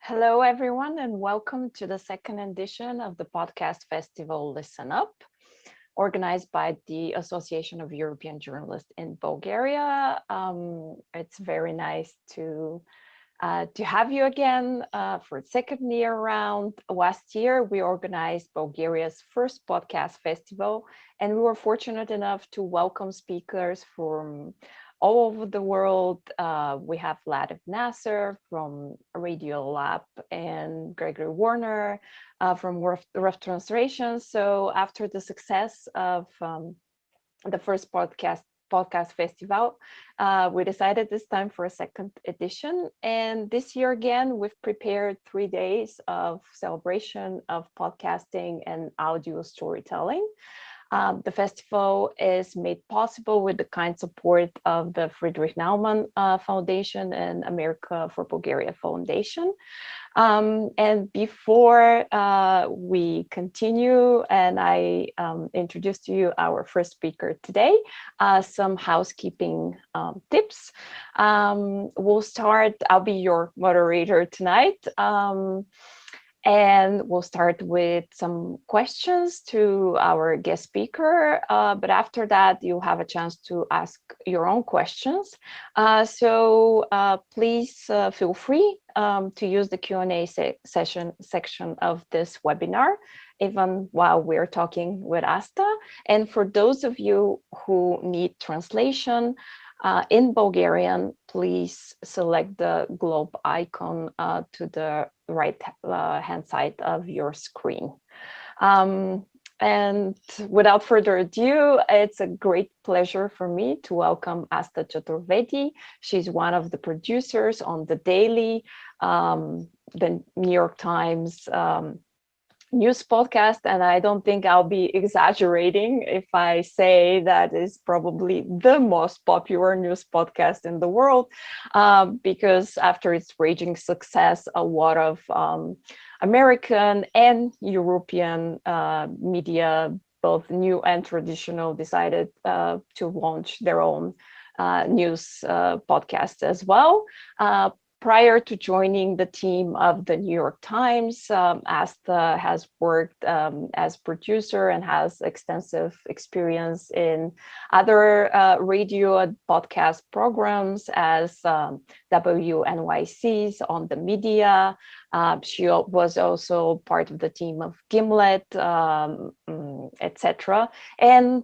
Hello, everyone, and welcome to the second edition of the podcast festival Listen Up, organized by the Association of European Journalists in Bulgaria. It's very nice to have you again for the second year around. Last year, we organized Bulgaria's first podcast festival, and we were fortunate enough to welcome speakers from all over the world. We have Vlad Nasser from Radio Lab and Gregory Warner from Rough Translation. So after the success of the first podcast festival, we decided it's time for a second edition. And this year again, we've prepared 3 days of celebration of podcasting and audio storytelling. The festival is made possible with the kind support of the Friedrich Naumann Foundation and America for Bulgaria Foundation. And before we continue and I introduce to you our first speaker today, some housekeeping tips. We'll start, I'll be your moderator tonight. And we'll start with some questions to our guest speaker. But after that, you'll have a chance to ask your own questions. So please feel free to use the Q&A section of this webinar, even while we're talking with Asthaa. And for those of you who need translation, in Bulgarian, please select the globe icon to the right hand side of your screen. And without further ado, it's a great pleasure for me to welcome Asthaa Chaturvedi. She's one of the producers on The Daily, the New York Times news podcast, and I don't think I'll be exaggerating if I say that is probably the most popular news podcast in the world, because after its raging success, a lot of American and European media, both new and traditional, decided to launch their own news podcast as well. Prior to joining the team of the New York Times, Asthaa has worked as producer and has extensive experience in other radio and podcast programs as WNYC's On the Media. She was also part of the team of Gimlet, etc. And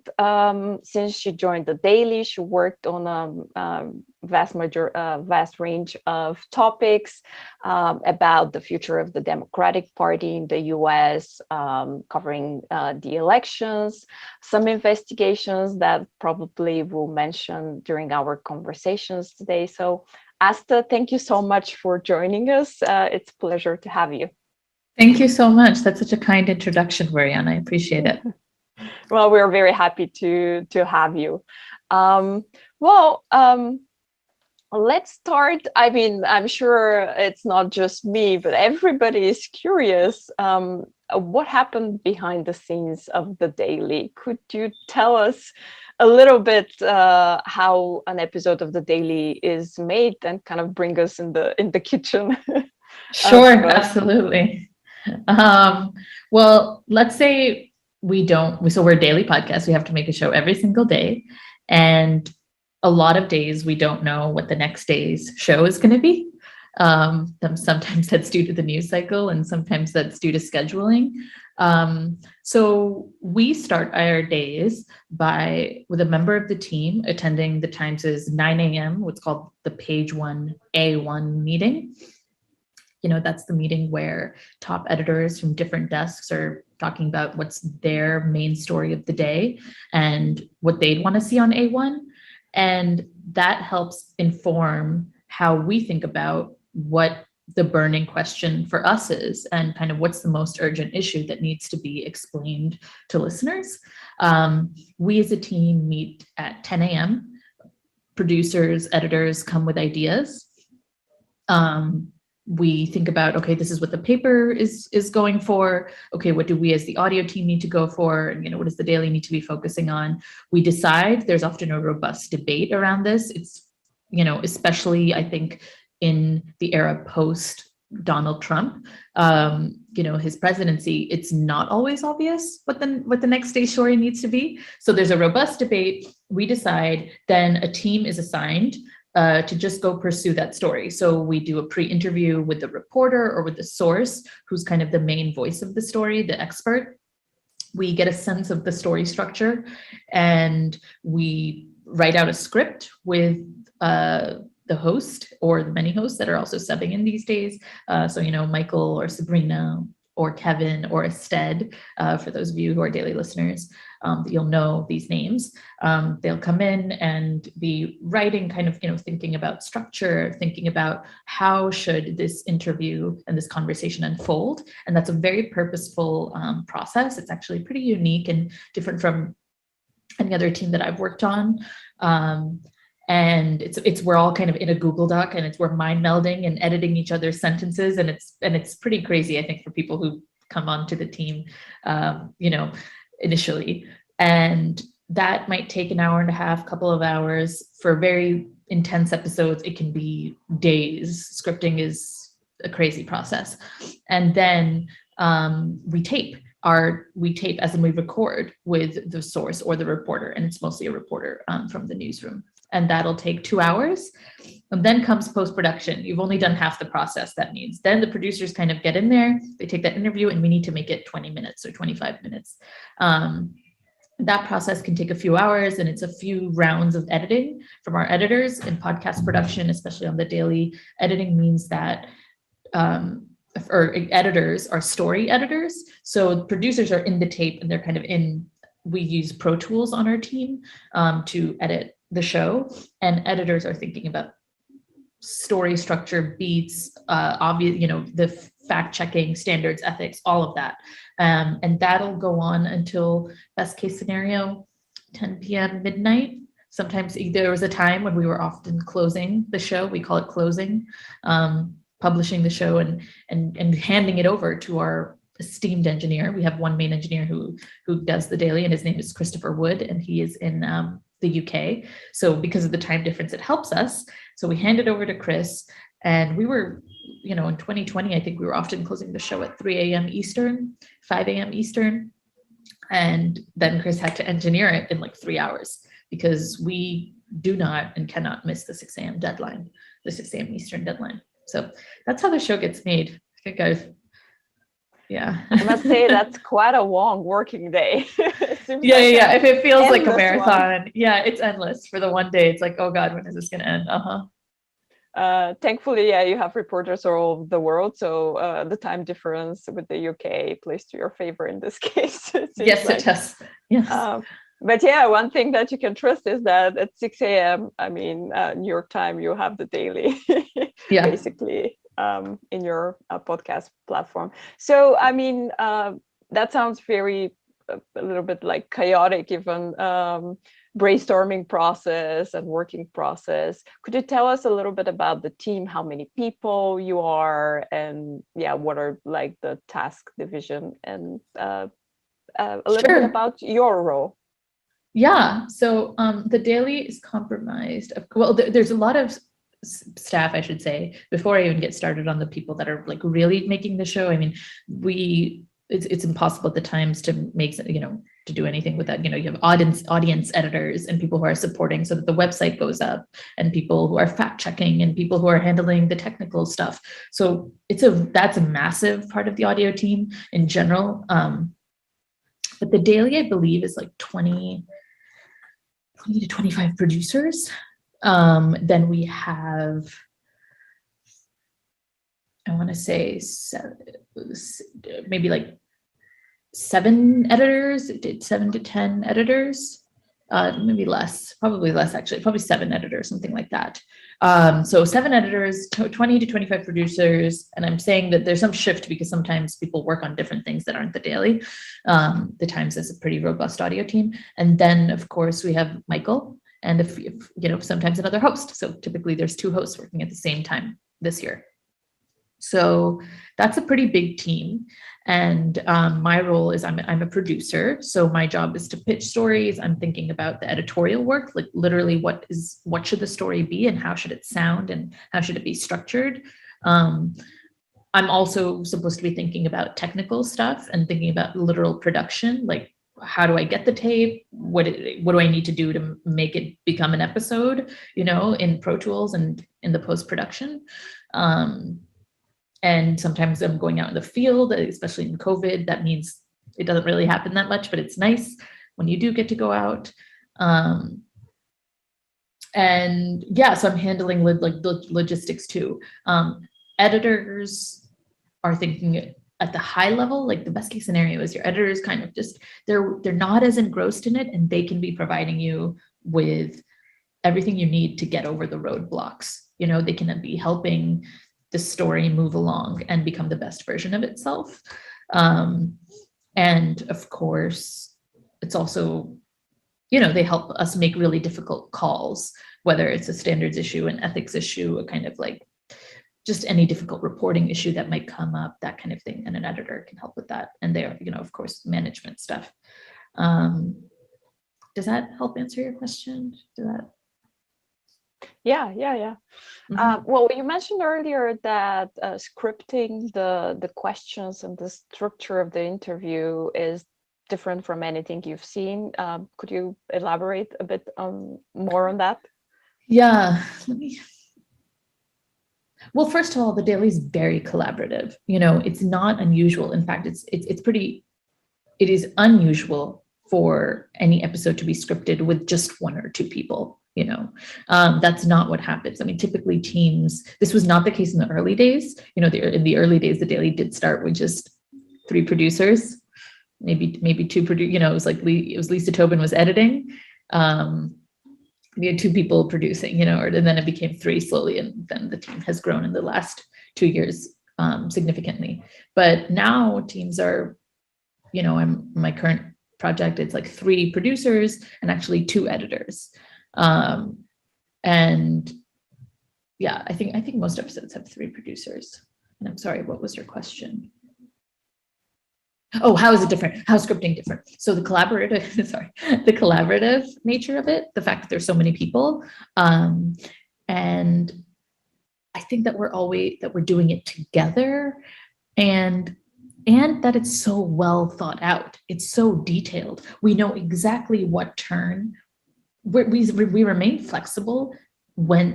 since she joined The Daily, she worked on a vast range of topics about the future of the Democratic Party in the US, covering the elections, some investigations that probably we'll mention during our conversations today. So Asthaa, thank you so much for joining us. It's a pleasure to have you. Thank you so much. That's such a kind introduction, Marianne. I appreciate it. Well, we're very happy to have you. Let's start. I mean, I'm sure it's not just me, but everybody is curious. What happened behind the scenes of The Daily? Could you tell us a little bit how an episode of The Daily is made and kind of bring us in the kitchen? Sure, absolutely. Well, let's say we're a daily podcast. We have to make a show every single day. And a lot of days we don't know what the next day's show is going to be. Sometimes that's due to the news cycle and sometimes that's due to scheduling. So we start our days with a member of the team attending the Times' 9 a.m., what's called the Page 1 A1 meeting. You know, that's the meeting where top editors from different desks are talking about what's their main story of the day and what they'd want to see on A1. And that helps inform how we think about what the burning question for us is and kind of what's the most urgent issue that needs to be explained to listeners. We as a team meet at 10 a.m. Producers, editors come with ideas. We think about, okay, this is what the paper is going for. Okay, what do we as the audio team need to go for? And, what does the Daily need to be focusing on? We decide. There's often a robust debate around this. It's, especially I think in the era post Donald Trump, his presidency, it's not always obvious what the next day's story needs to be. So there's a robust debate. We decide, then a team is assigned to just go pursue that story. So we do a pre-interview with the reporter or with the source, who's kind of the main voice of the story, the expert. We get a sense of the story structure, and we write out a script with the host or the many hosts that are also subbing in these days. So, Michael or Sabrina or Kevin or Asthaa, for those of you who are daily listeners, you'll know these names. They'll come in and be writing, kind of, thinking about structure, thinking about how should this interview and this conversation unfold. And that's a very purposeful process. It's actually pretty unique and different from any other team that I've worked on. And it's we're all kind of in a Google Doc, and we're mind melding and editing each other's sentences, and it's pretty crazy, I think, for people who come onto the team, initially. And that might take an hour and a half, couple of hours. For very intense episodes, it can be days. Scripting is a crazy process. And then we tape as in we record with the source or the reporter, and it's mostly a reporter from the newsroom. And that'll take 2 hours. And then comes post-production. You've only done half the process, that means. Then the producers kind of get in there, they take that interview, and we need to make it 20 minutes or 25 minutes. That process can take a few hours, and it's a few rounds of editing from our editors. In podcast production, especially on the daily, editing means that editors are story editors. So producers are in the tape, and they're kind of we use Pro Tools on our team to edit the show, and editors are thinking about story structure, beats, obvious, the fact checking, standards, ethics, all of that. And that'll go on until, best case scenario, 10 p.m. midnight. Sometimes there was a time when we were often closing the show. We call it closing, publishing the show and handing it over to our esteemed engineer. We have one main engineer who does the daily, and his name is Christopher Wood, and he is in the UK. So because of the time difference, it helps us. So we hand it over to Chris, and we were, in 2020, I think we were often closing the show at 3 a.m. Eastern, 5 a.m. Eastern. And then Chris had to engineer it in like 3 hours, because we do not and cannot miss the 6 a.m. deadline, the 6 a.m. Eastern deadline. So that's how the show gets made. I think I must say that's quite a long working day. Yeah. If it feels like a marathon, it's endless. For the one day, it's like, oh God, when is this going to end? Thankfully, you have reporters all over the world, so the time difference with the UK plays to your favor in this case. Yes, it does. Yes. But one thing that you can trust is that at 6 a.m., New York time, you have the daily, basically, in your podcast platform. So, that sounds a little bit like chaotic, even brainstorming process and working process. Could you tell us a little bit about the team, how many people you are, and what are like the task division, and a little bit about your role? Yeah, so the daily is comprised of, there's a lot of staff, I should say, before I even get started on the people that are like really making the show. It's impossible at the times to make, to do anything with that. You have audience editors and people who are supporting so that the website goes up, and people who are fact checking, and people who are handling the technical stuff. So that's a massive part of the audio team in general. But the daily, I believe, is like 20 to 25 producers. Then we have, I want to say maybe like 7 editors, 7 to 10 editors, maybe less, probably less actually, probably 7 editors, something like that. So 7 editors, 20 to 25 producers. And I'm saying that there's some shift because sometimes people work on different things that aren't the daily. The Times is a pretty robust audio team. And then of course we have Michael, and if sometimes another host. So typically there's 2 hosts working at the same time this year. So that's a pretty big team. And my role is I'm a producer. So my job is to pitch stories. I'm thinking about the editorial work, like literally what should the story be, and how should it sound, and how should it be structured. I'm also supposed to be thinking about technical stuff and thinking about literal production, like how do I get the tape? What do I need to do to make it become an episode, in Pro Tools and in the post-production? And sometimes I'm going out in the field, especially in COVID. That means it doesn't really happen that much, but it's nice when you do get to go out. And yeah, so I'm handling the logistics too. Editors are thinking at the high level, like the best case scenario is your editors kind of just, they're not as engrossed in it, and they can be providing you with everything you need to get over the roadblocks. They can be helping the story move along and become the best version of itself. And of course, it's also, they help us make really difficult calls, whether it's a standards issue, an ethics issue, a kind of like just any difficult reporting issue that might come up, that kind of thing. And an editor can help with that. And they're, of course, management stuff. Does that help answer your question? Yeah. Mm-hmm. Well, you mentioned earlier that scripting the questions and the structure of the interview is different from anything you've seen. Could you elaborate a bit more on that? Yeah. Well, first of all, the Daily is very collaborative. It's not unusual. In fact, it is unusual for any episode to be scripted with just one or two people. That's not what happens. I mean, typically teams, this was not the case in the early days. In the early days, the Daily did start with just 3 producers, maybe 2 producers. It was Lisa Tobin was editing. We had 2 people producing, and then it became 3 slowly, and then the team has grown in the last 2 years significantly. But now teams are, my current project, it's like 3 producers and actually 2 editors. And yeah, I think most episodes have 3 producers. And I'm sorry, what was your question? Oh, how is it different? How is scripting different? So the collaborative nature of it, the fact that there's so many people, and I think that we're doing it together, and that it's so well thought out. It's so detailed. We know exactly what turn. We remain flexible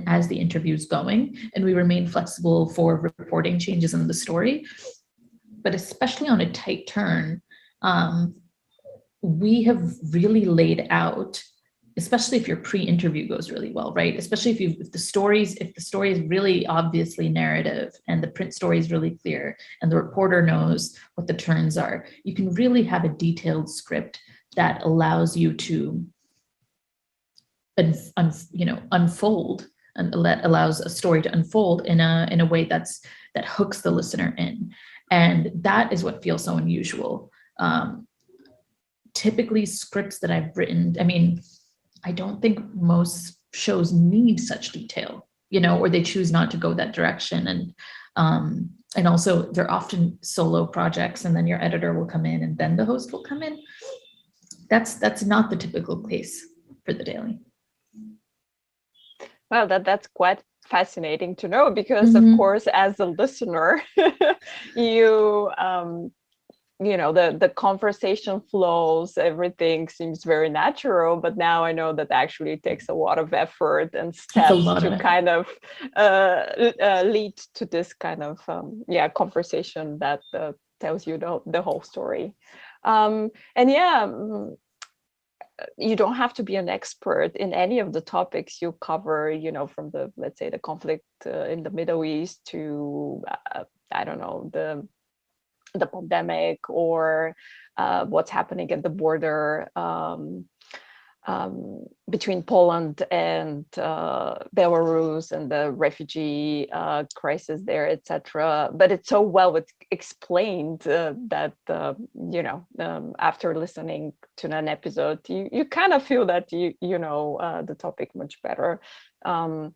as the interview is going, and we remain flexible for reporting changes in the story. But especially on a tight turn, we have really laid out, especially if your pre-interview goes really well, right? Especially if the story is really obviously narrative and the print story is really clear and the reporter knows what the turns are, you can really have a detailed script that allows you to unfold, and that allows a story to unfold in a way that hooks the listener in. And that is what feels so unusual. Typically scripts that I've written, I mean, I don't think most shows need such detail, or they choose not to go that direction. And also they're often solo projects, and then your editor will come in and then the host will come in. That's not the typical case for the Daily. Well, that's quite fascinating to know, because of course, as a listener, the conversation flows, everything seems very natural, but now I know that actually it takes a lot of effort and steps to kind of lead to this kind of conversation that tells you the whole story. You don't have to be an expert in any of the topics you cover, from let's say the conflict in the Middle East to I don't know, the pandemic, or what's happening at the border between Poland and Belarus, and the refugee crisis there, etc. But it's so well explained that after listening to an episode, you kind of feel that you know the topic much better. How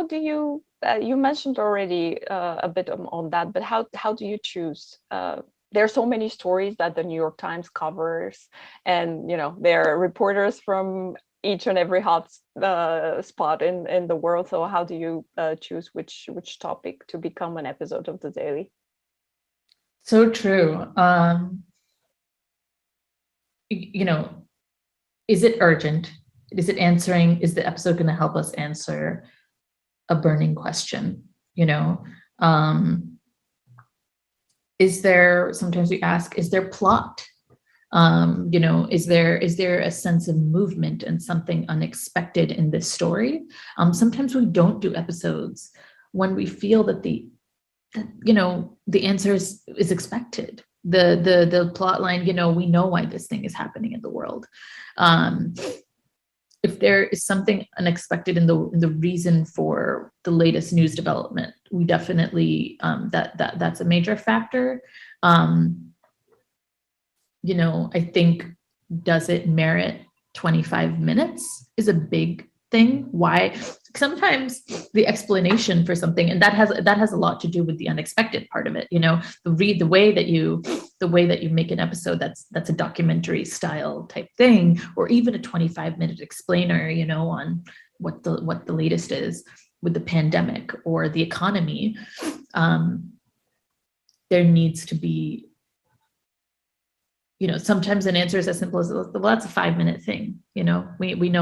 do you? You mentioned already a bit on that, but how do you choose? There are so many stories that the New York Times covers, and there are reporters from each and every hot spot in the world. So how do you choose which topic to become an episode of the Daily? So true. Is it urgent? Is the episode going to help us answer a burning question? Sometimes we ask, is there plot? Is there a sense of movement and something unexpected in this story? Sometimes we don't do episodes when we feel that the answer is expected. The plot line, we know why this thing is happening in the world. If there is something unexpected in the reason for the latest news development, we definitely that's a major factor. I think, does it merit 25 minutes is a big thing. Why? Sometimes the explanation for something, and that has a lot to do with the unexpected part of it. The way that you make an episode that's a documentary style type thing, or even a 25-minute explainer, on what the latest is with the pandemic or the economy. There needs to be, sometimes an answer is as simple as, well, that's a 5-minute thing. We know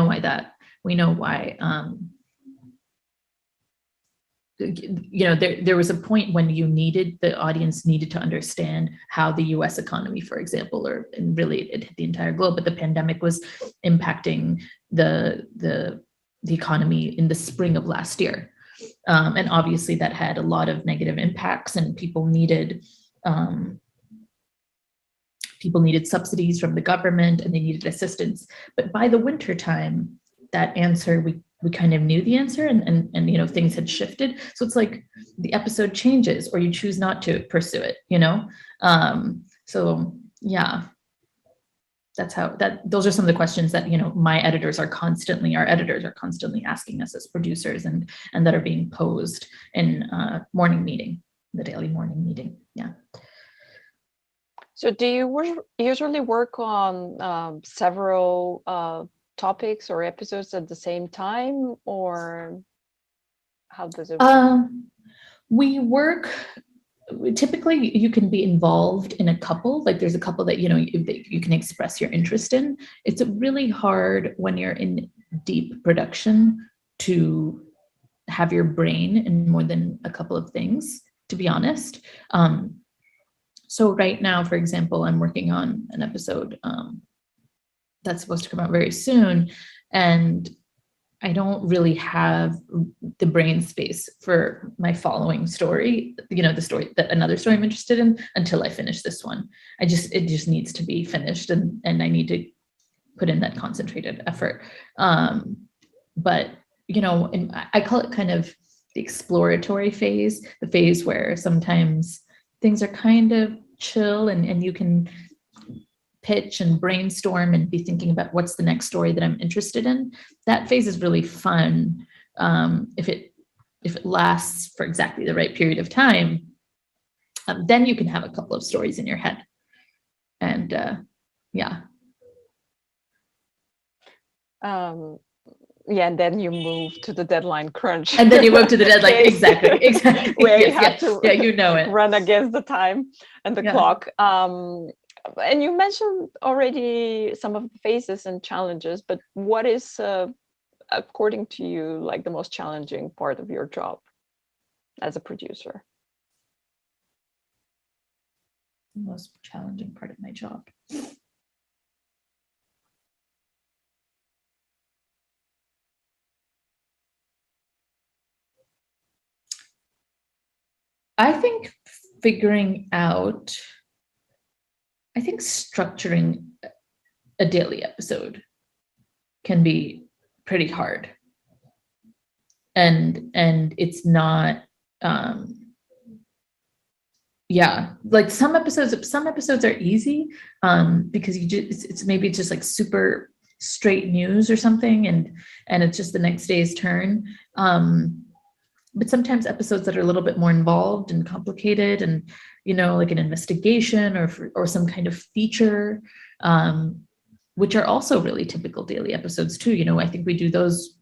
why that. We know why. There was a point when the audience needed to understand how the U.S. economy, for example, and really it hit the entire globe, but the pandemic was impacting the economy in the spring of last year, and obviously that had a lot of negative impacts, and people needed subsidies from the government, and they needed assistance. But by the winter time, that answer, we kind of knew the answer, and things had shifted. So it's like the episode changes, or you choose not to pursue it, so yeah, those are some of the questions that, our editors are constantly asking us as producers, and that are being posed in the daily morning meeting. Yeah. So do you usually work on several topics or episodes at the same time, or how does it work? We work, typically you can be involved in a couple, like there's a couple that you can express your interest in. It's really hard when you're in deep production to have your brain in more than a couple of things, to be honest. So right now, for example, I'm working on an episode that's supposed to come out very soon, and I don't really have the brain space for my following story, another story I'm interested in, until I finish this one. It just needs to be finished, and I need to put in that concentrated effort. But and I call it kind of the exploratory phase, the phase where sometimes things are kind of chill, and you can pitch and brainstorm and be thinking about what's the next story that I'm interested in. That phase is really fun. If it lasts for exactly the right period of time, then you can have a couple of stories in your head. And yeah. Yeah, and then you move to the deadline crunch. And then you move to the deadline. Exactly. Where yes, you have to it. Run against the time and the clock. And you mentioned already some of the phases and challenges, but what is, according to you, like the most challenging part of your job as a producer? The most challenging part of my job. I think structuring a daily episode can be pretty hard. And it's not, like some episodes are easy, because it's maybe just like super straight news or something, and it's just the next day's turn. But sometimes episodes that are a little bit more involved and complicated, and like an investigation or some kind of feature, which are also really typical daily episodes too. You know, I think we do those,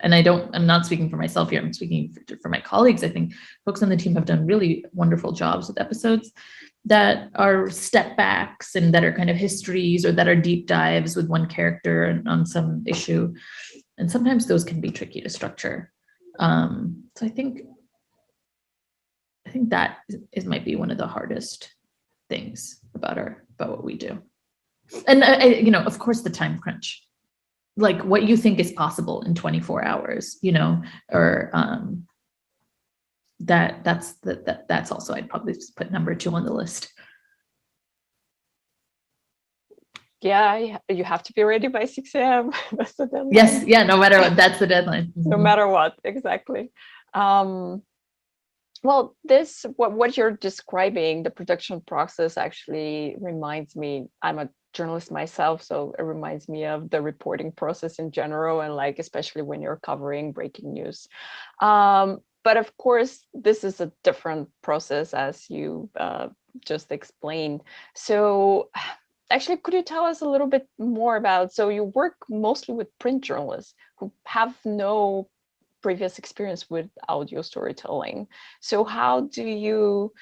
and I'm not speaking for myself here, I'm speaking for my colleagues. I think folks on the team have done really wonderful jobs with episodes that are step backs and that are kind of histories, or that are deep dives with one character and on some issue. And sometimes those can be tricky to structure. So I think that might be one of the hardest things about what we do. And you know, of course, the time crunch, like what you think is possible in 24 hours, you know, or that's also, I'd probably just put number 2 on the list. Yeah, you have to be ready by 6 a.m. That's the deadline. Yes, yeah, no matter what, that's the deadline. No matter what, exactly. Well, what you're describing, the production process, actually reminds me, I'm a journalist myself, so it reminds me of the reporting process in general, and like especially when you're covering breaking news. But of course, this is a different process, as you just explained. So actually, could you tell us a little bit more about, so you work mostly with print journalists who have no previous experience with audio storytelling. So how do you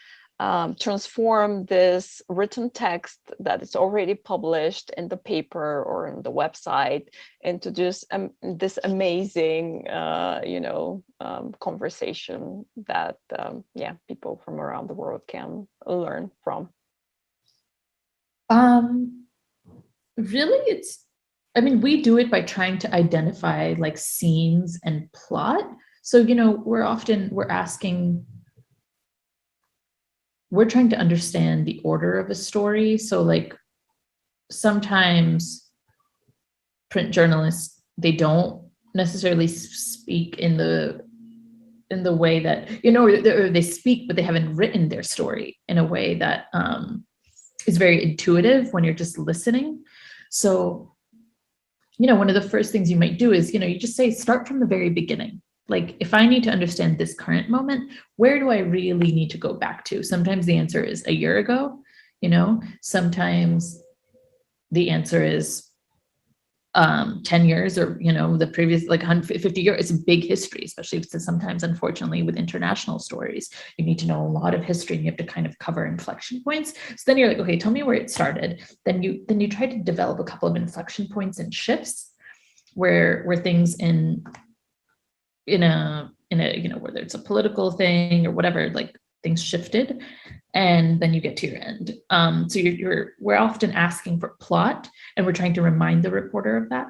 transform this written text that is already published in the paper or in the website into just this amazing, conversation that people from around the world can learn from? Really, we do it by trying to identify like scenes and plot. So, you know, we're trying to understand the order of a story. So like sometimes print journalists, they don't necessarily speak in the way that, you know, or they speak, but they haven't written their story in a way that is very intuitive when you're just listening. So, you know, one of the first things you might do is, you know, you just say, start from the very beginning. Like, if I need to understand this current moment, where do I really need to go back to? Sometimes the answer is a year ago, you know, sometimes the answer is 10 years, or, you know, the previous like 150 years. It's a big history, especially because sometimes, unfortunately, with international stories, you need to know a lot of history and you have to kind of cover inflection points. So then you're like, okay, tell me where it started. Then you try to develop a couple of inflection points and shifts where things in a, you know, whether it's a political thing or whatever, like things shifted, and then you get to your end. So we're often asking for plot, and we're trying to remind the reporter of that.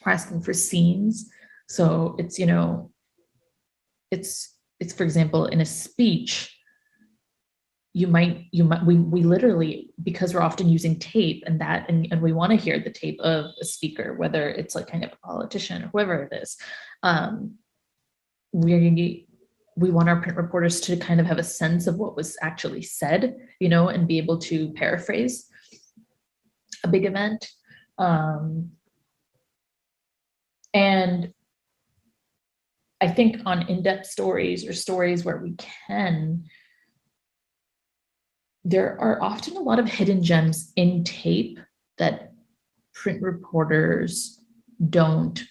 We're asking for scenes. So it's, you know, it's for example, in a speech, we literally, because we're often using tape and we want to hear the tape of a speaker, whether it's like kind of a politician or whoever it is. We want our print reporters to kind of have a sense of what was actually said, you know, and be able to paraphrase a big event. And I think on in-depth stories or stories where we can, there are often a lot of hidden gems in tape that print reporters don't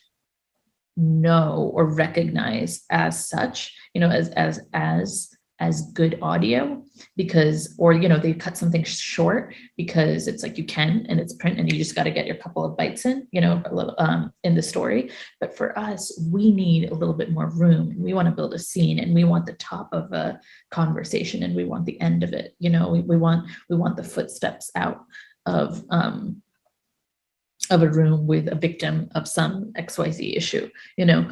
know or recognize as such, you know, as good audio, because, or, you know, they cut something short because it's like you can, and it's print and you just got to get your couple of bites in, you know, a little in the story. But for us, we need a little bit more room, and we want to build a scene, and we want the top of a conversation, and we want the end of it, you know, we want the footsteps out of a room with a victim of some XYZ issue, you know.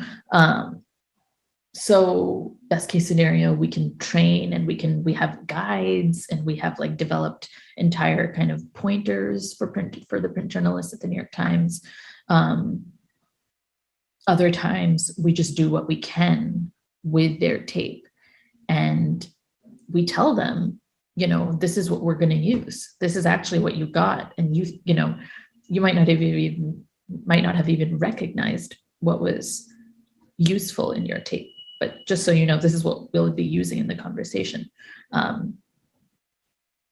So best case scenario, we can train, and we have guides, and we have like developed entire kind of pointers for the print journalists at the New York Times. Other times we just do what we can with their tape, and we tell them, you know, this is what we're going to use. This is actually what you got, and you know, you might not have even recognized what was useful in your tape. But just so you know, this is what we'll be using in the conversation.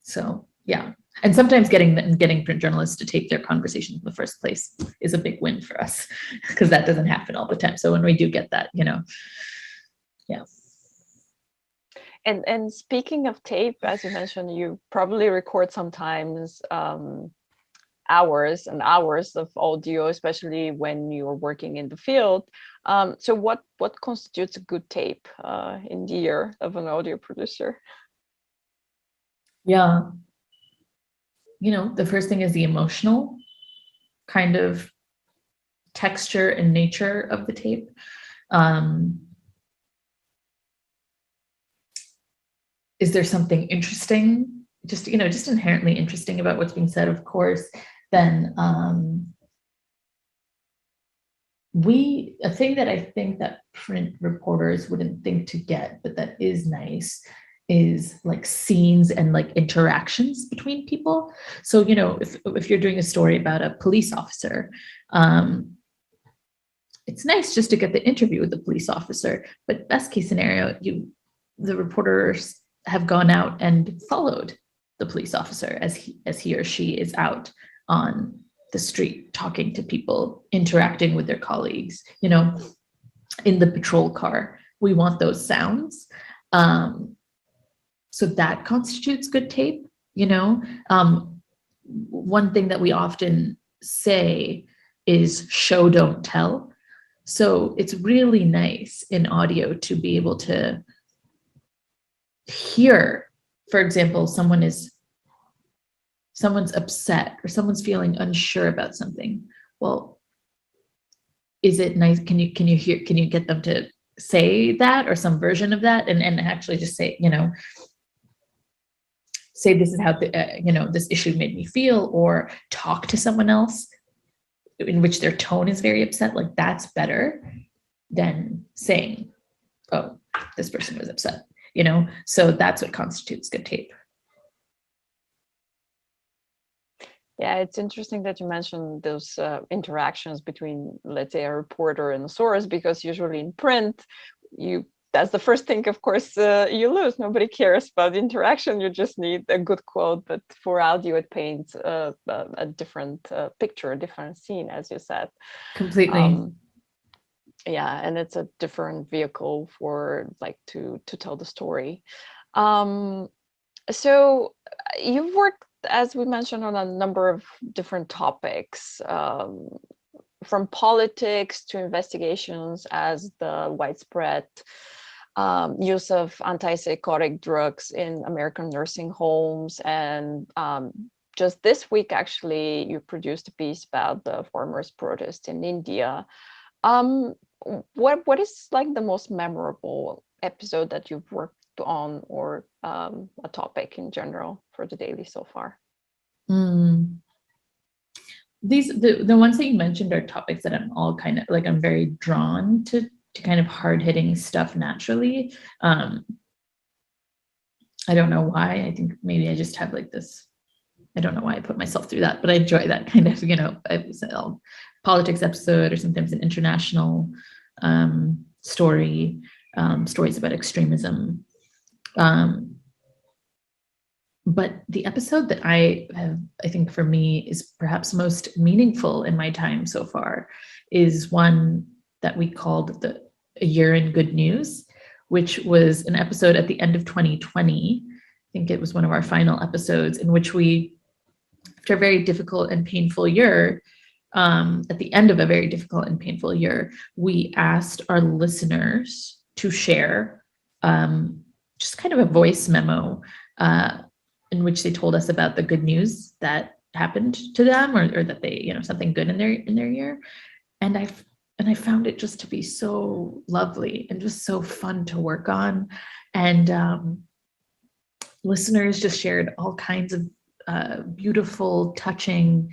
So yeah, And sometimes getting print journalists to tape their conversations in the first place is a big win for us, because that doesn't happen all the time. So when we do get that, yeah. And speaking of tape, as you mentioned, you probably record sometimes hours and hours of audio, especially when you're working in the field. So what constitutes a good tape in the ear of an audio producer? Yeah. The first thing is the emotional kind of texture and nature of the tape. Is there something interesting, just inherently interesting about what's being said? Of course. Then a thing that I think that print reporters wouldn't think to get, but that is nice, is like scenes and like interactions between people. So, if you're doing a story about a police officer, it's nice just to get the interview with the police officer, but best case scenario, the reporters have gone out and followed the police officer as he or she is out on the street, talking to people, interacting with their colleagues, in the patrol car. We want those sounds. So that constitutes good tape. One thing that we often say is show, don't tell. So it's really nice in audio to be able to hear, for example, someone's upset or someone's feeling unsure about something. Well, is it nice? Can you get them to say that or some version of that, and actually just say, say this is how this issue made me feel, or talk to someone else in which their tone is very upset. Like, that's better than saying, oh, this person was upset, so that's what constitutes good tape. Yeah, it's interesting that you mentioned those interactions between, let's say, a reporter and a source, because usually in print, that's the first thing, of course, you lose. Nobody cares about the interaction. You just need a good quote. But for audio, it paints a different picture, a different scene, as you said. Completely. Yeah, and it's a different vehicle for to tell the story. So you've worked, as we mentioned, on a number of different topics, from politics to investigations as the widespread use of antipsychotic drugs in American nursing homes. And just this week, actually, you produced a piece about the farmers' protest in India. What is the most memorable episode that you've worked on, or a topic in general for the daily so far? The ones that you mentioned are topics that I'm all kind of I'm very drawn to kind of hard-hitting stuff naturally. I don't know why. I think maybe I just have this, I don't know why I put myself through that, but I enjoy that kind of, politics episode, or sometimes an international story, stories about extremism. But the episode that I think for me is perhaps most meaningful in my time so far is one that we called A Year in Good News, which was an episode at the end of 2020. I think it was one of our final episodes, in which we, after a very difficult and painful year, at the end of a very difficult and painful year, we asked our listeners to share just kind of a voice memo in which they told us about the good news that happened to them, or that they, something good in their year. And I found it just to be so lovely and just so fun to work on. And listeners just shared all kinds of beautiful, touching,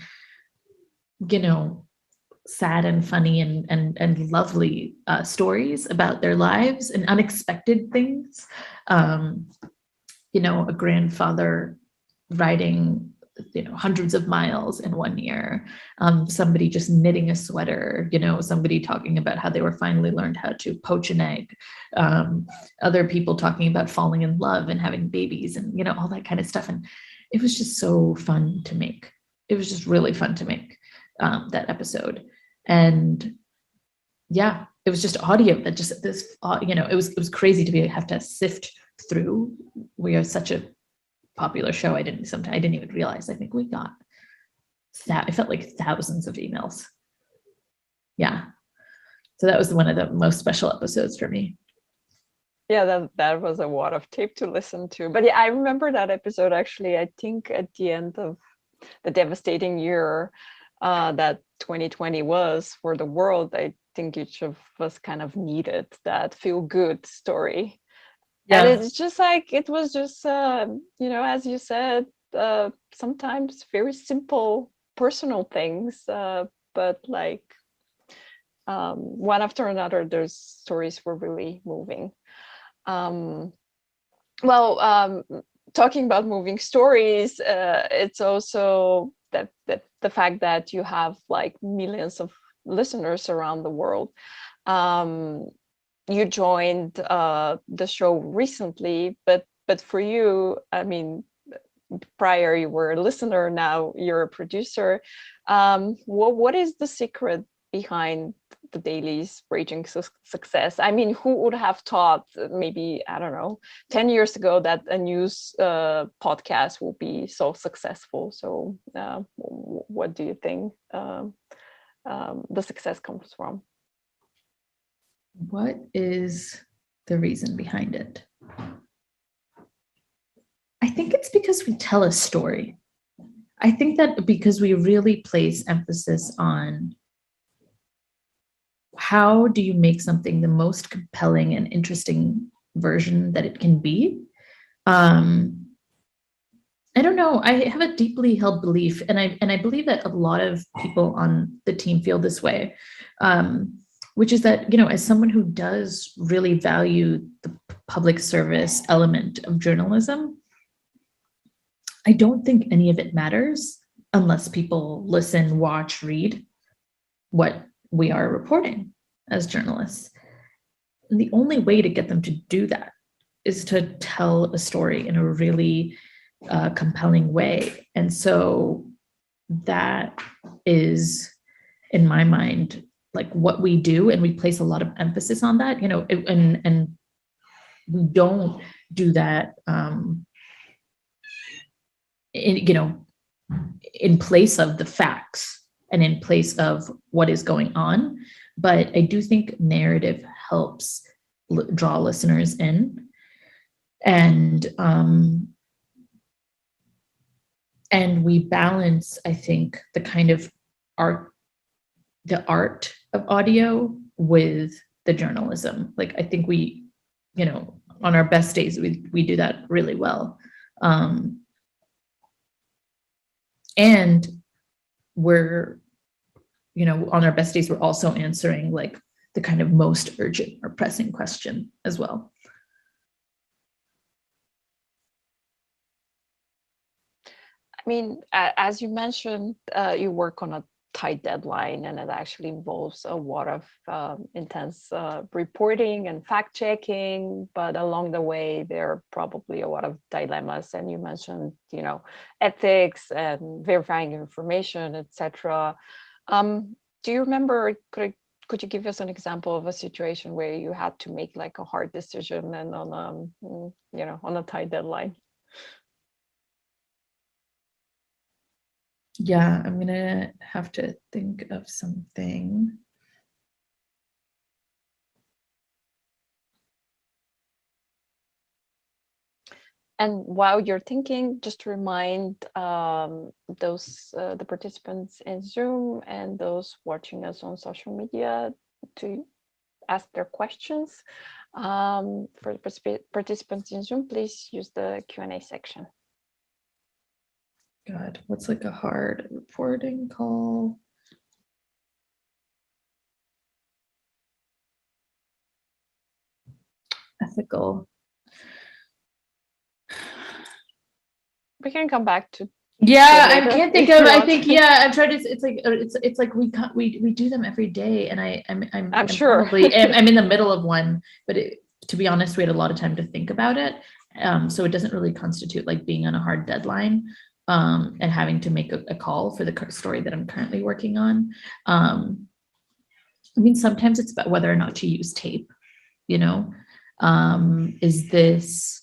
sad and funny and lovely stories about their lives and unexpected things. A grandfather riding, hundreds of miles in one year, somebody just knitting a sweater, somebody talking about how they were finally learned how to poach an egg, other people talking about falling in love and having babies, and, all that kind of stuff. And it was just so fun to make. It was just really fun to make that episode. And yeah, it was just audio that just this, it was crazy to have to sift through. We are such a popular show. I didn't even realize. I think we got that. It felt like thousands of emails. Yeah. So that was one of the most special episodes for me. Yeah, that was a lot of tape to listen to. But yeah, I remember that episode actually. I think at the end of the devastating year that 2020 was for the world, I think each of us kind of needed that feel good story. Yeah. And it's just like, it was just, as you said, sometimes very simple personal things, but like one after another, those stories were really moving. Talking about moving stories, it's also that the fact that you have like millions of listeners around the world. You joined the show recently, but for you, I mean, prior you were a listener, now you're a producer. What is the secret behind the Daily's raging success? I mean, who would have thought maybe, I don't know, 10 years ago that a news podcast will be so successful? So what do you think the success comes from? What is the reason behind it? I think it's because we tell a story. I think that because we really place emphasis on how do you make something the most compelling and interesting version that it can be. I don't know. I have a deeply held belief, and I believe that a lot of people on the team feel this way, which is that, as someone who does really value the public service element of journalism, I don't think any of it matters unless people listen, watch, read what we are reporting as journalists. And the only way to get them to do that is to tell a story in a really compelling way. And so that is, in my mind, like what we do, and we place a lot of emphasis on that, and we don't do that in place of the facts and in place of what is going on. But I do think narrative helps draw listeners in, and we balance, I think, the kind of the art of audio with the journalism. Like, I think we, on our best days, we do that really well. And we're, on our best days, we're also answering like the kind of most urgent or pressing question as well. I mean, as you mentioned, you work on a tight deadline, and it actually involves a lot of intense reporting and fact checking, but along the way there are probably a lot of dilemmas, and you mentioned ethics and verifying information, etc. Do you remember, could you give us an example of a situation where you had to make like a hard decision and on a tight deadline? Yeah, I'm gonna have to think of something. And while you're thinking, just to remind the participants in Zoom and those watching us on social media to ask their questions. For participants in Zoom, please use the Q&A section. God, what's like a hard reporting call? Ethical. We can come back to. Yeah, I can't think of. I think I'm trying to. It's like we do them every day, and I'm sure probably I'm in the middle of one. But to be honest, we had a lot of time to think about it, So it doesn't really constitute like being on a hard deadline and having to make a call for the story that I'm currently working on. I mean, sometimes it's about whether or not to use tape, you know, is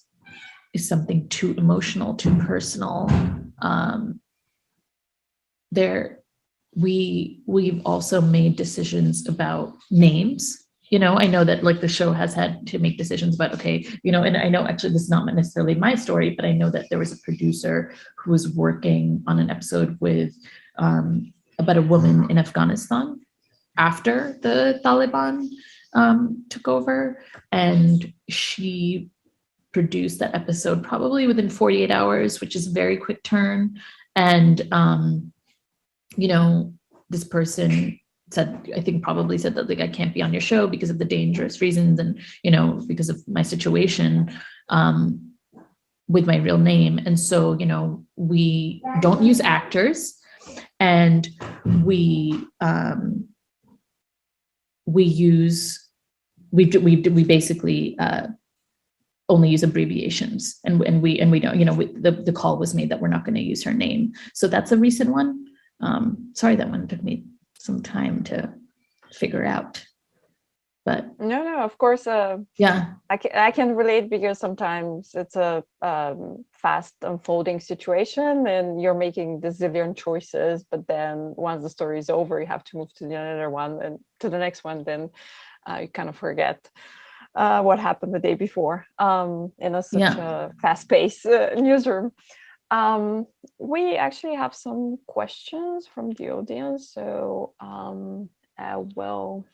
something too emotional, too personal? We've also made decisions about names. You know, I know that like the show has had to make decisions about, okay, you know, and I know actually this is not necessarily my story, but I know that there was a producer who was working on an episode with about a woman in Afghanistan after the Taliban took over, and she produced that episode probably within 48 hours, which is a very quick turn. And you know, this person said, I think probably said that like I can't be on your show because of the dangerous reasons, and you know, because of my situation with my real name. And so, you know, we don't use actors, and we basically only use abbreviations, and we don't, you know, the call was made that we're not going to use her name. So that's a recent one. Sorry, that one took me some time to figure out, but no, of course. Yeah, I can relate, because sometimes it's a fast unfolding situation and you're making the zillion choices, but then once the story is over, you have to move to the other one and to the next one. Then you kind of forget what happened the day before in such a fast-paced newsroom. We actually have some questions from the audience, so I will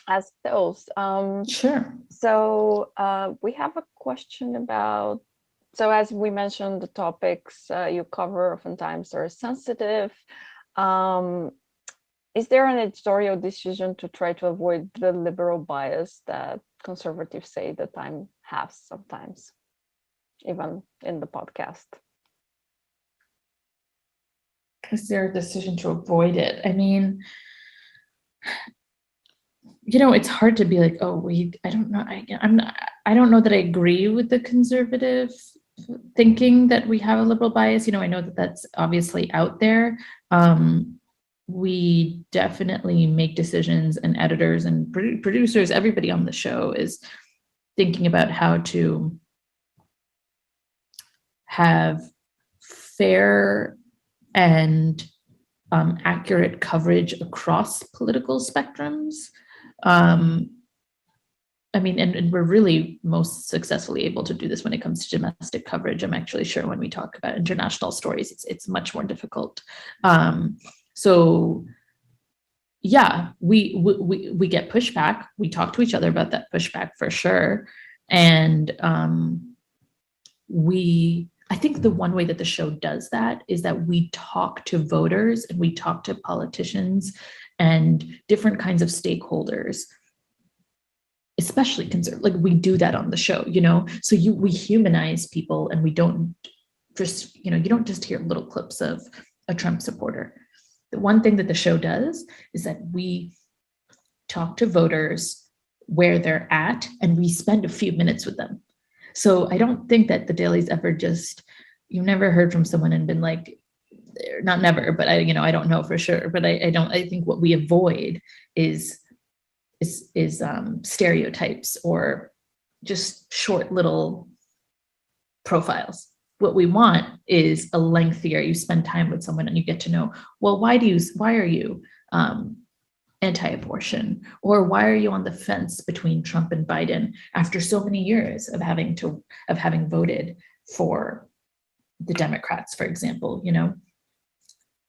ask those. sure. So we have a question about, so as we mentioned, the topics you cover oftentimes are sensitive. Is there an editorial decision to try to avoid the liberal bias that conservatives say the Time has sometimes, even in the podcast? Is there a decision to avoid it? I mean, you know, it's hard to be like, oh, I don't know. I don't know that I agree with the conservative thinking that we have a liberal bias. You know, I know that that's obviously out there. We definitely make decisions, and editors and producers, everybody on the show is thinking about how to have fair and accurate coverage across political spectrums. I mean, and we're really most successfully able to do this when it comes to domestic coverage. I'm actually sure when we talk about international stories, it's much more difficult. So yeah, we get pushback. We talk to each other about that pushback for sure. And I think the one way that the show does that is that we talk to voters and we talk to politicians and different kinds of stakeholders, especially conservative. Like we do that on the show, you know, so we humanize people, and we don't just, you know, you don't just hear little clips of a Trump supporter. The one thing that the show does is that we talk to voters where they're at, and we spend a few minutes with them. So I don't think that the Daily's ever you've never heard from someone and been like, not never, but I don't know for sure, but I think what we avoid is stereotypes or just short little profiles. What we want is a lengthier, you spend time with someone and you get to know, well, why are you anti-abortion, or why are you on the fence between Trump and Biden after so many years of having voted for the Democrats, for example? You know,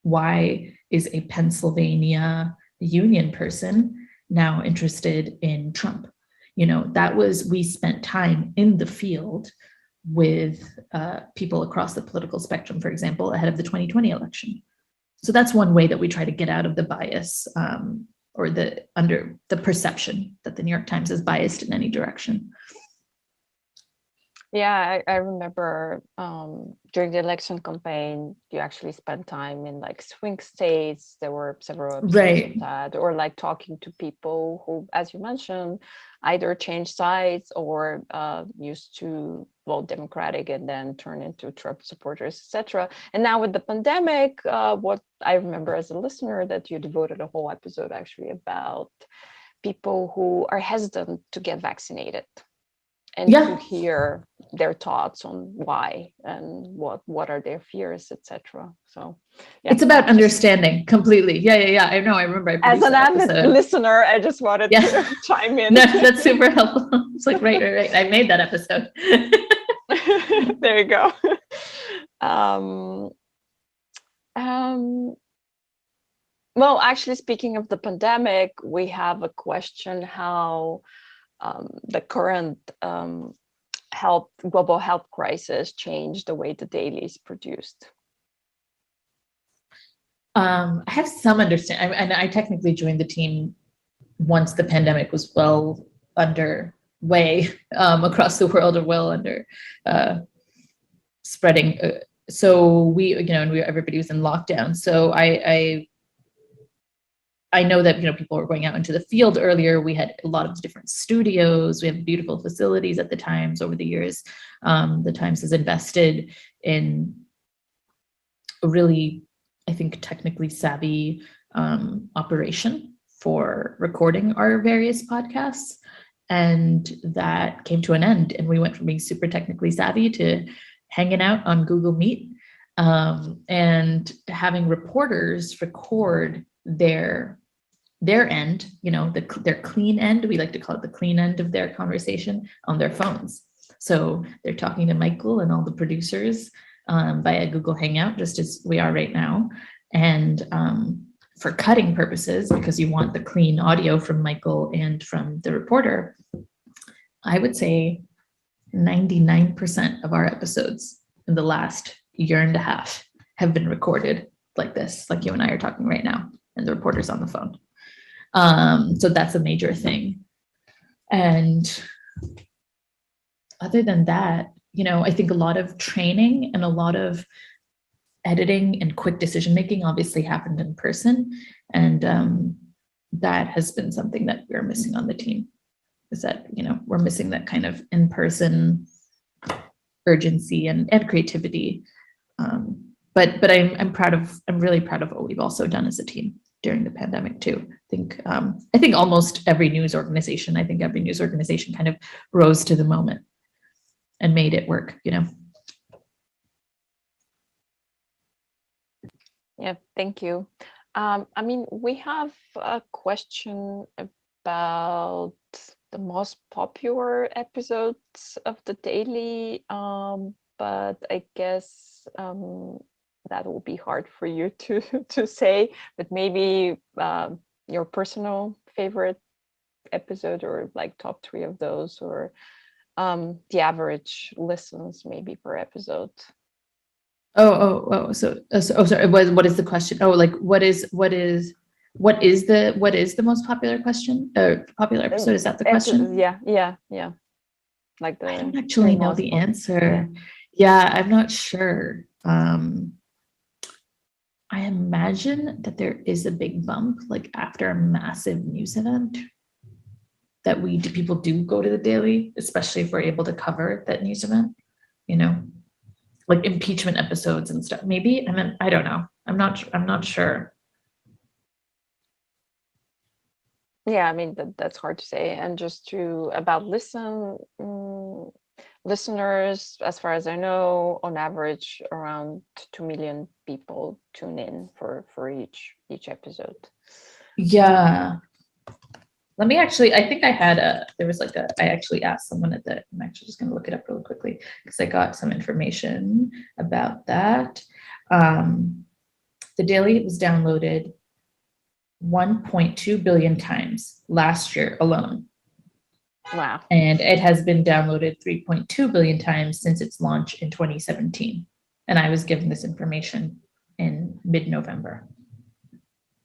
why is a Pennsylvania union person now interested in Trump? You know, we spent time in the field with people across the political spectrum, for example, ahead of the 2020 election. So that's one way that we try to get out of the bias, or the perception that the New York Times is biased in any direction. Yeah, I remember during the election campaign, you actually spent time in like swing states. There were several episodes of Right. that, or like talking to people who, as you mentioned, either changed sides or used to vote Democratic and then turn into Trump supporters, etc. And now with the pandemic, what I remember as a listener that you devoted a whole episode actually about people who are hesitant to get vaccinated and to Yeah. hear their thoughts on why and what are their fears, etc. So yeah, It's about just understanding completely. Yeah. I know. I remember I as produced an that avid episode. listener, I just wanted Yeah. to chime in. No, that's super helpful. It's like, right. I made that episode. There you go. um, um, well, actually, speaking of the pandemic, we have a question how the current global health crisis changed the way the daily is produced. I have some understanding, and I technically joined the team once the pandemic was well underway across the world, or well under spreading. So we, and everybody was in lockdown. So I know that people were going out into the field earlier. We had a lot of different studios. We have beautiful facilities at the Times. Over the years, the Times has invested in a really, I think, technically savvy operation for recording our various podcasts. And that came to an end. And we went from being super technically savvy to hanging out on Google Meet and having reporters record their end, their clean end. We like to call it the clean end of their conversation on their phones. So they're talking to Michael and all the producers via Google Hangout, just as we are right now. And for cutting purposes, because you want the clean audio from Michael and from the reporter, I would say 99% of our episodes in the last year and a half have been recorded like this, like you and I are talking right now, and the reporter's on the phone. So that's a major thing. And other than that, I think a lot of training and a lot of editing and quick decision making obviously happened in person. And that has been something that we're missing on the team, is that, we're missing that kind of in-person urgency and creativity. But I'm really proud of what we've also done as a team during the pandemic too. I think almost every news organization kind of rose to the moment and made it work, Yeah, thank you. We have a question about the most popular episodes of the daily, but I guess that will be hard for you to say, but maybe your personal favorite episode, or like top 3 of those, or the average listens maybe per episode. Sorry. What is the question? Oh, like what is the most popular question? Popular episode? Is that the question? Yeah. Like I don't actually know the answer. Yeah, I'm not sure. I imagine that there is a big bump, like after a massive news event, that people do go to the daily, especially if we're able to cover that news event, like impeachment episodes and stuff. Maybe, I don't know. I'm not sure. Yeah, that's hard to say. And just about listeners, as far as I know, on average, around 2 million people tune in for each episode. Yeah. Let me actually, I think I actually asked someone I'm actually just going to look it up really quickly because I got some information about that. The daily was downloaded 1.2 billion times last year alone. Wow. And it has been downloaded 3.2 billion times since its launch in 2017. And I was given this information in mid-November.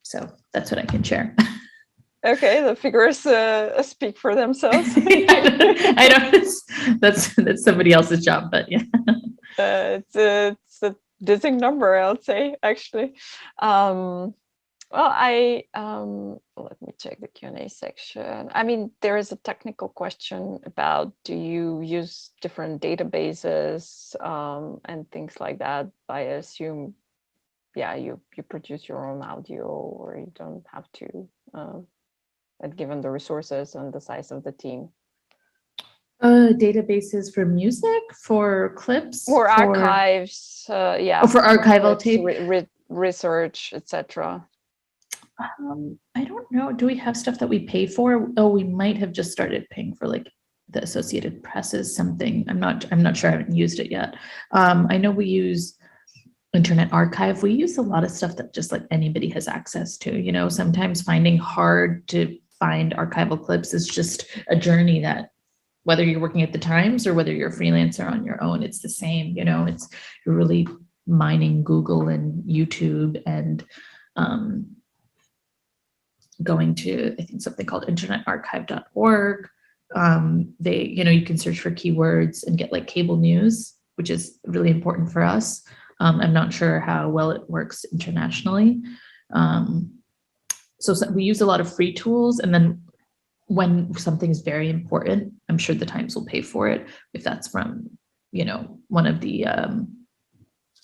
So that's what I can share. Okay, the figures speak for themselves. I don't. That's somebody else's job, but yeah. It's a dizzying number, I'll say, actually. Well, let me check the Q&A section. I mean, there is a technical question about, do you use different databases and things like that? I assume, yeah, you produce your own audio, or you don't have to, given the resources and the size of the team. Databases for music, for clips, Or archives, yeah. Oh, for archival clips, tape. Research, etc. I don't know. Do we have stuff that we pay for? Oh, we might have just started paying for like the Associated Press's something. I'm not sure. I haven't used it yet. I know we use Internet Archive. We use a lot of stuff that just like anybody has access to. You know, sometimes finding hard to find archival clips is just a journey that, whether you're working at the Times or whether you're a freelancer on your own, it's the same. You know, it's you're really mining Google and YouTube and going to, I think, something called internetarchive.org. They, you know, you can search for keywords and get like cable news, which is really important for us. I'm not sure how well it works internationally. So we use a lot of free tools, and then when something is very important, I'm sure the Times will pay for it if that's from, you know, one of the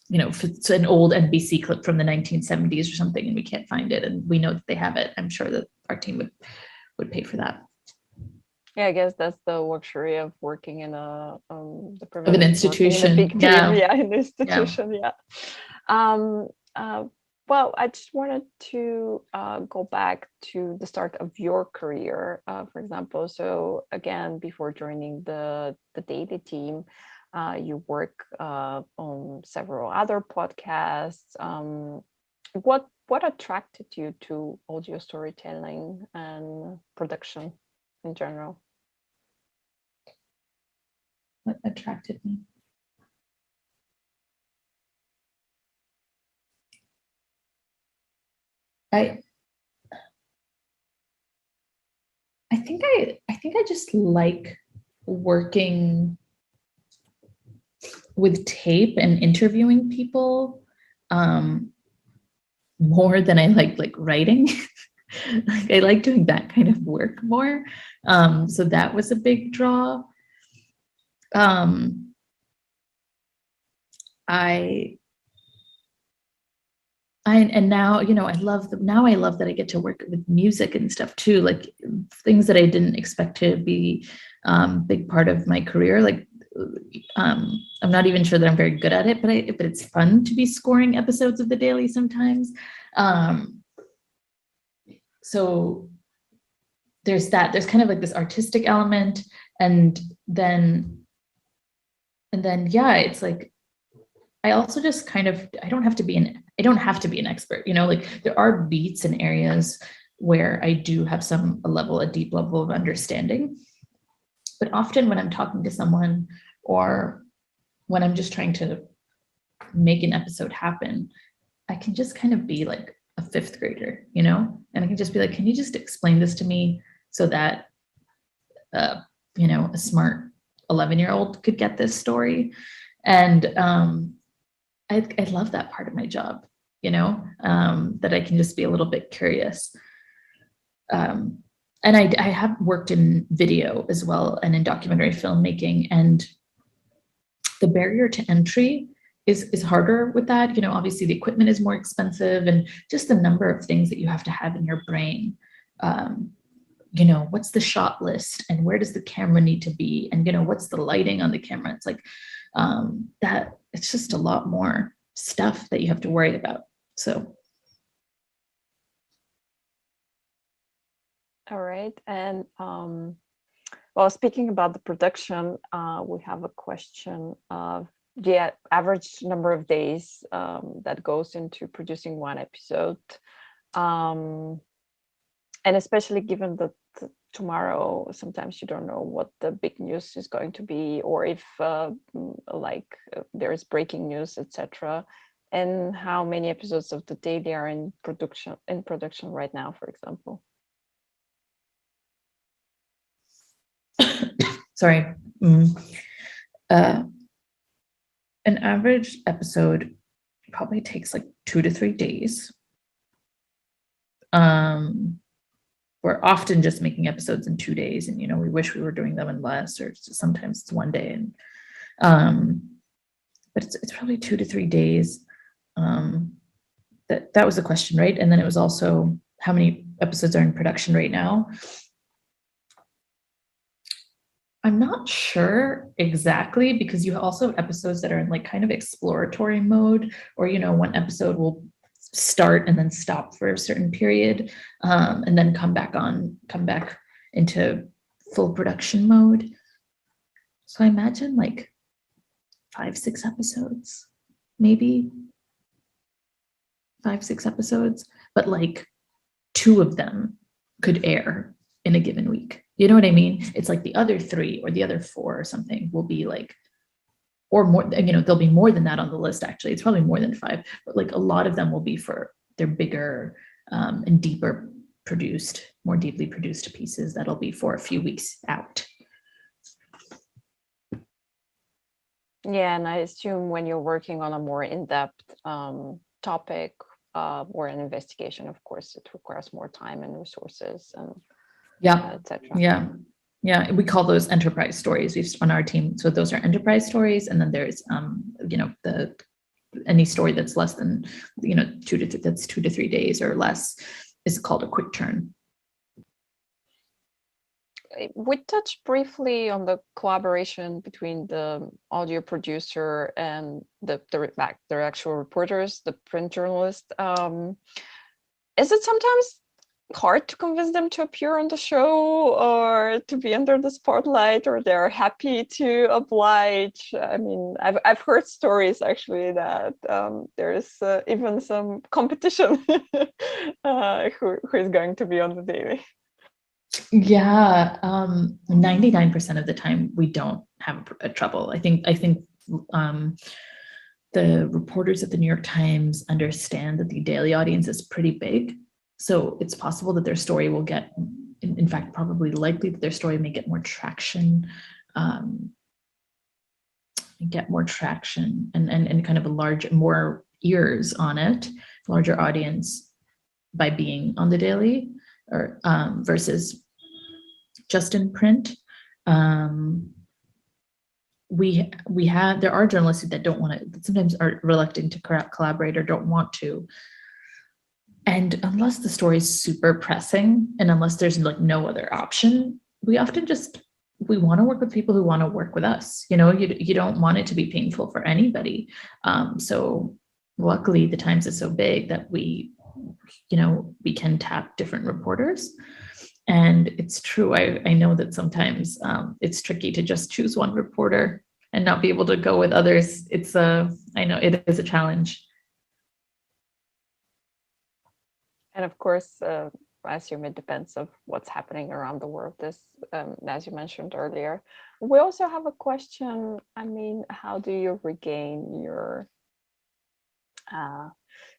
you know, if it's an old NBC clip from the 1970s or something and we can't find it and we know that they have it, I'm sure that our team would pay for that. Yeah, I guess that's the luxury of working in a of an institution. In a big team. Yeah, in an institution. Yeah. Well, I just wanted to go back to the start of your career, for example. So again, before joining the Daily team, you work on several other podcasts. What attracted you to audio storytelling and production in general? What attracted me? I think I just like working with tape and interviewing people more than I like writing. Like I like doing that kind of work more. So that was a big draw. And now, you know, I love that I get to work with music and stuff too, like things that I didn't expect to be big part of my career. Like I'm not even sure that I'm very good at it, but it's fun to be scoring episodes of the Daily sometimes. So there's that. There's kind of like this artistic element, and then yeah, it's like I also just kind of I don't have to be an expert, you know, like there are beats and areas where I do have a deep level of understanding. But often when I'm talking to someone or when I'm just trying to make an episode happen, I can just kind of be like a fifth grader, you know, and I can just be like, can you just explain this to me so that, you know, a smart 11-year-old could get this story. And I love that part of my job, you know, that I can just be a little bit curious. And I have worked in video as well and in documentary filmmaking, and the barrier to entry is harder with that. You know, obviously the equipment is more expensive and just the number of things that you have to have in your brain. You know, what's the shot list and where does the camera need to be? And, you know, what's the lighting on the camera? It's like that it's just a lot more stuff that you have to worry about. So. All right. And well, speaking about the production, we have a question of the average number of days that goes into producing one episode. And especially given that tomorrow, sometimes you don't know what the big news is going to be, or if there's breaking news, etc. And how many episodes of the Daily are in production right now, for example? sorry. An average episode probably takes like 2 to 3 days. We're often just making episodes in 2 days, and we wish we were doing them in less, or sometimes it's 1 day. And but it's probably 2 to 3 days. That was the question, right? And then it was also how many episodes are in production right now. I'm not sure exactly, because you also have episodes that are in like kind of exploratory mode, or one episode will start and then stop for a certain period, and then come back into full production mode. So I imagine like 5-6 episodes, maybe 5-6 episodes, but like 2 of them could air in a given week. You know what I mean? It's like the other 3 or the other 4 or something will be like, or more, there'll be more than that on the list. Actually, it's probably more than 5, but like a lot of them will be for their bigger and deeper produced, more deeply produced pieces that'll be for a few weeks out. Yeah, and I assume when you're working on a more in-depth topic or an investigation, of course, it requires more time and resources and etc. Yeah, we call those enterprise stories on our team. So those are enterprise stories, and then there's any story that's less than 2 to 3 days or less is called a quick turn. We touched briefly on the collaboration between the audio producer and the actual reporters, the print journalist. Is it sometimes hard to convince them to appear on the show or to be under the spotlight, or they're happy to oblige? I mean, I've heard stories actually that there's even some competition who is going to be on the daily. Yeah, 99% of the time we don't have a trouble. I think the reporters at the New York Times understand that the daily audience is pretty big. So it's possible that their story will get, in fact, probably likely that their story may get more traction, and kind of more ears on it, larger audience by being on the daily, or versus just in print. There are journalists that don't want to, sometimes are reluctant to collaborate or don't want to. And unless the story is super pressing, and unless there's like no other option, we often we want to work with people who want to work with us. You don't want it to be painful for anybody. So luckily the Times is so big that we can tap different reporters. And it's true. I know that sometimes it's tricky to just choose one reporter and not be able to go with others. I know it is a challenge. And of course, I assume it depends of what's happening around the world. This, as you mentioned earlier. We also have a question. I mean, how do you regain your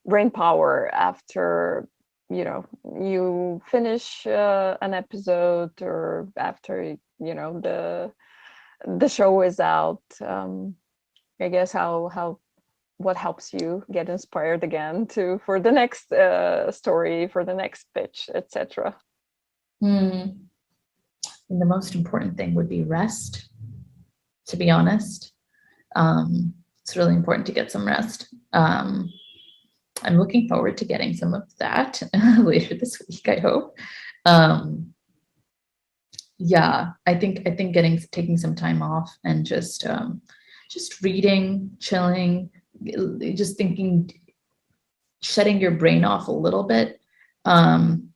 brain power after you finish an episode, or after the show is out? I guess what helps you get inspired again for the next story, for the next pitch, etc.? And the most important thing would be rest, to be honest. It's really important to get some rest. I'm looking forward to getting some of that later this week, I hope. I think taking some time off and just reading, chilling, just thinking, shutting your brain off a little bit, and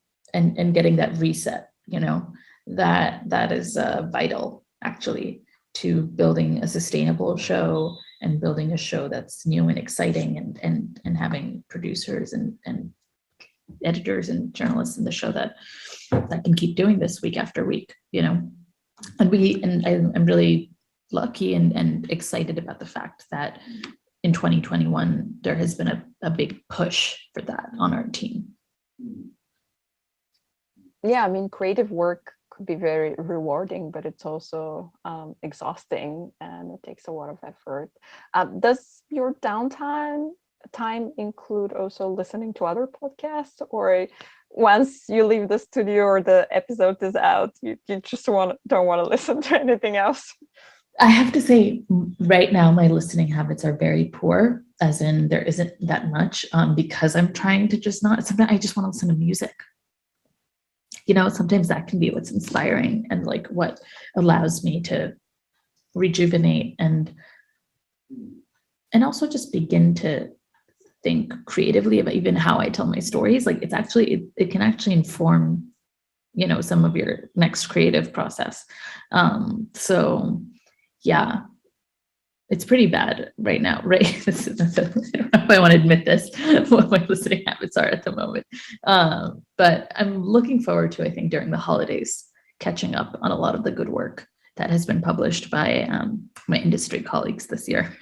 getting that reset, that is vital, actually, to building a sustainable show and building a show that's new and exciting, and having producers and editors and journalists in the show that can keep doing this week after week, and I'm really lucky and excited about the fact that in 2021 there has been a big push for that on our team. Yeah, I mean, creative work could be very rewarding, but it's also exhausting, and it takes a lot of effort. Does your downtime time include also listening to other podcasts, or once you leave the studio or the episode is out, you just don't want to listen to anything else? I have to say, right now, my listening habits are very poor, as in there isn't that much, because I'm trying to just not, sometimes I just want to listen to music. Sometimes that can be what's inspiring and like what allows me to rejuvenate and also just begin to think creatively about even how I tell my stories. Like it can actually inform, some of your next creative process. So yeah, it's pretty bad right now, right? I don't know if I want to admit this, what my listening habits are at the moment. But I'm looking forward to, I think, during the holidays, catching up on a lot of the good work that has been published by my industry colleagues this year.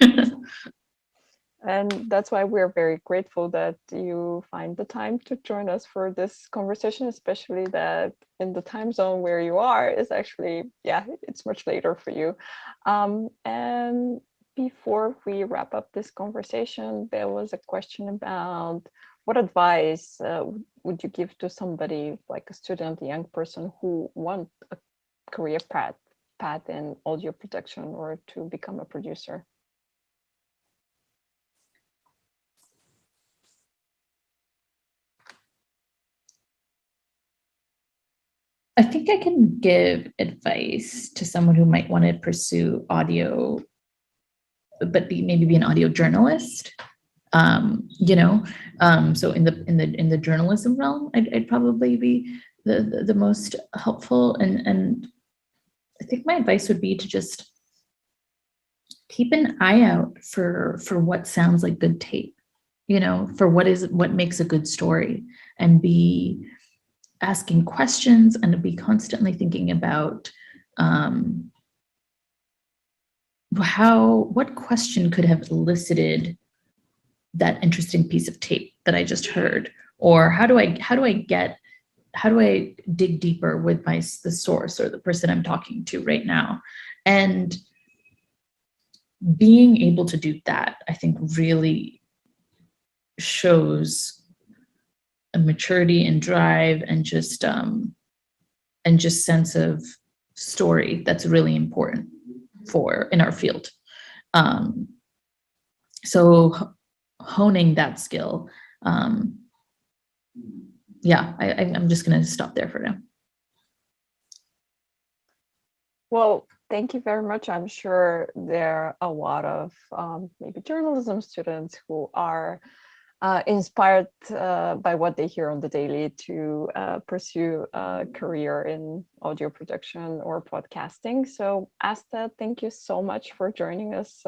And that's why we're very grateful that you find the time to join us for this conversation, especially that in the time zone where you are is actually, it's much later for you. And before we wrap up this conversation, there was a question about what advice would you give to somebody like a student, a young person who want a career path in audio production or to become a producer? I think I can give advice to someone who might want to pursue audio, but maybe be an audio journalist. So in the journalism realm, I'd probably be the most helpful. And I think my advice would be to just keep an eye out for what sounds like good tape, for what makes a good story, and be asking questions and be constantly thinking about what question could have elicited that interesting piece of tape that I just heard, or how do I dig deeper with the source or the person I'm talking to right now. And being able to do that, I think, really shows a maturity and drive and just sense of story that's really important in our field. So honing that skill. I'm just going to stop there for now. Well, thank you very much. I'm sure there are a lot of maybe journalism students who are inspired by what they hear on the daily to pursue a career in audio production or podcasting. So Asthaa, thank you so much for joining us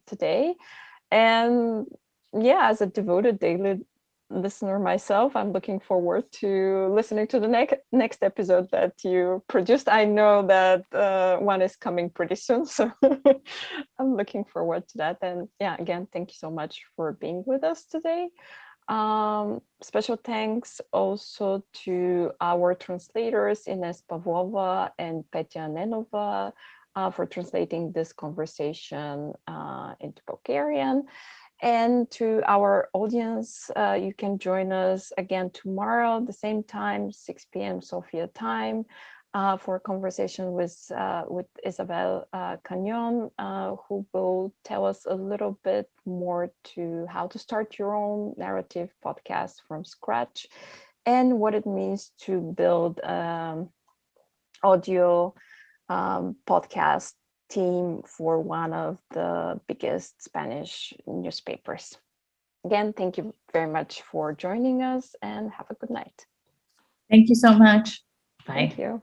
today. And as a devoted daily listener myself, I'm looking forward to listening to the next episode that you produced. I know that one is coming pretty soon, so I'm looking forward to that. And again, thank you so much for being with us today. Special thanks also to our translators Ines Pavlova and Petya Nenova for translating this conversation into Bulgarian. And to our audience, you can join us again tomorrow, the same time, 6 p.m. Sofia time, for a conversation with Isabel Cagnon, who will tell us a little bit more to how to start your own narrative podcast from scratch and what it means to build audio podcast team for one of the biggest Spanish newspapers. Again, thank you very much for joining us and have a good night. Thank you so much. Bye. Thank you.